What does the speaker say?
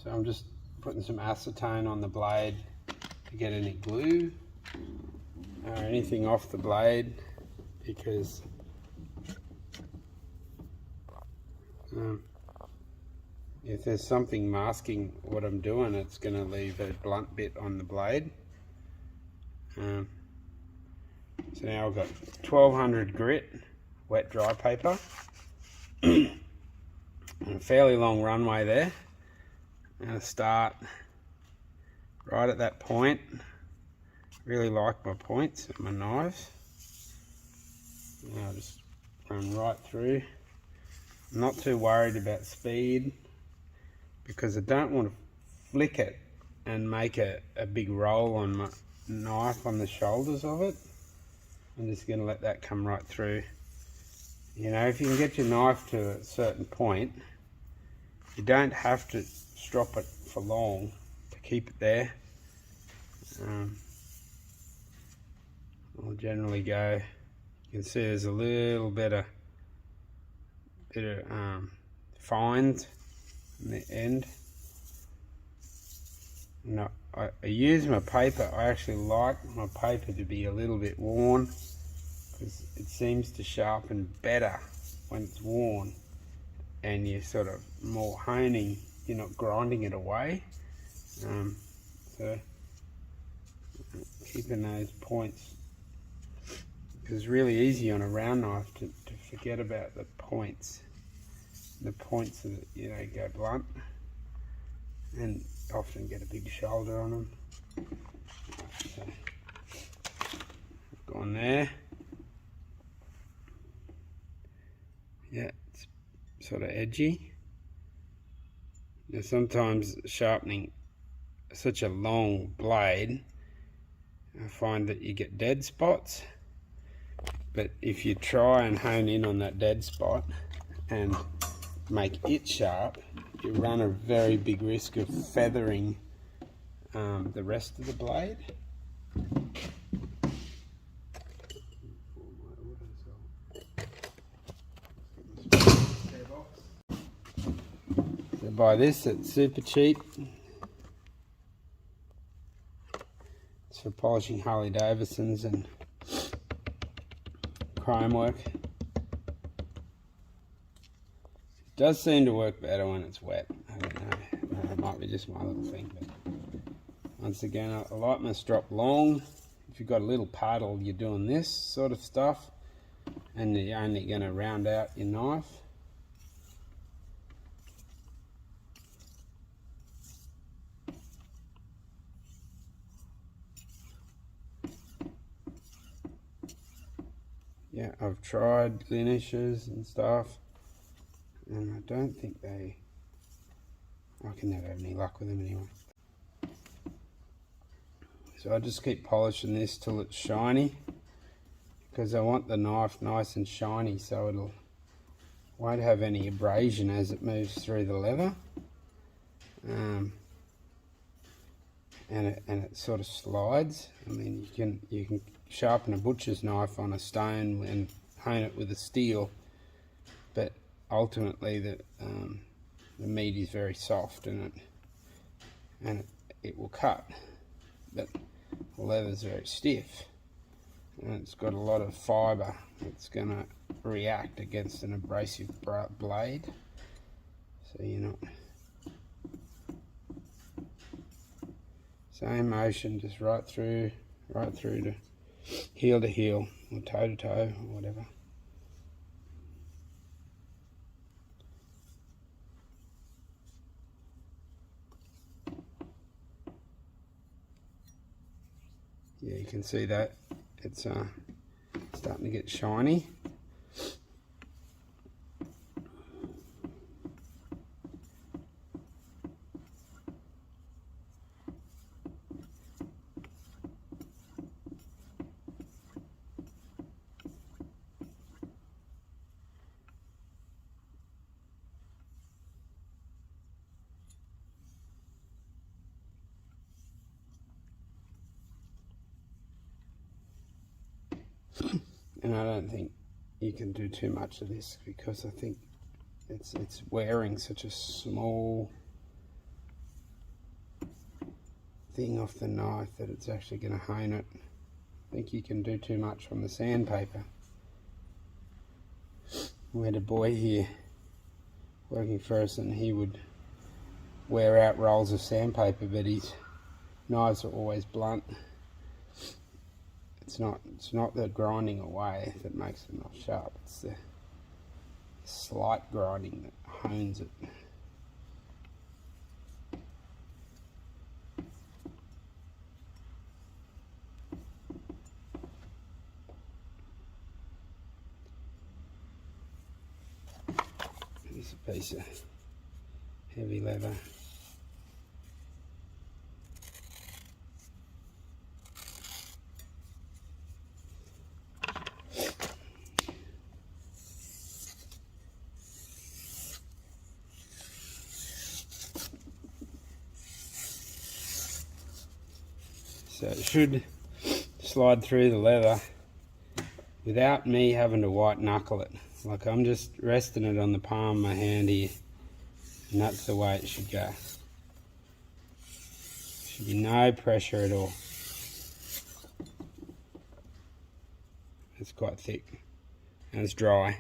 So I'm just putting some acetone on the blade to get any glue or anything off the blade, because if there's something masking what I'm doing, it's going to leave a blunt bit on the blade. So now I've got 1200 grit wet dry paper and a fairly long runway there. I'm going to start right at that point. Really like my points and my knives. Now I'll just run right through. I'm not too worried about speed, because I don't want to flick it and make a big roll on my knife on the shoulders of it. I'm just going to let that come right through. You know, if you can get your knife to a certain point, you don't have to strop it for long to keep it there. I'll generally go, you can see there's a little bit of fines in the end. Now, I use my paper. I actually like my paper to be a little bit worn, because it seems to sharpen better when it's worn, and you're sort of more honing, you're not grinding it away. So keeping those points, because it's really easy on a round knife to forget about the points. The points that, you know, go blunt and often get a big shoulder on them. So, gone there. Yeah, it's sort of edgy. Now sometimes sharpening such a long blade, I find that you get dead spots. But if you try and hone in on that dead spot and make it sharp, you run a very big risk of feathering the rest of the blade. So buy this, it's super cheap. It's for polishing Harley Davidsons and chrome work. It does seem to work better when it's wet. I don't know. It might be just my little thing, but once again, I like my strop long. If you've got a little paddle, you're doing this sort of stuff, and you're only going to round out your knife. Yeah, I've tried linishes and stuff, and I don't think I can never have any luck with them anyway. So I just keep polishing this till it's shiny, because I want the knife nice and shiny, so it won't have any abrasion as it moves through the leather. And it sort of slides. I mean, you can sharpen a butcher's knife on a stone and hone it with a steel, but ultimately the meat is very soft, and it will cut, but the leather's very stiff, and it's got a lot of fibre that's going to react against an abrasive blade. So you're not, same motion, just right through to heel, or toe to toe, or whatever. Yeah, you can see that it's starting to get shiny. And I don't think you can do too much of this, because I think it's wearing such a small thing off the knife that it's actually going to hone it. I think you can do too much on the sandpaper. We had a boy here working for us, and he would wear out rolls of sandpaper, but his knives are always blunt. It's not the grinding away that makes them not sharp, it's the slight grinding that hones it. Here's a piece of heavy leather. So it should slide through the leather without me having to white knuckle it. Like, I'm just resting it on the palm of my hand here, and that's the way it should go. Should be no pressure at all. It's quite thick and it's dry.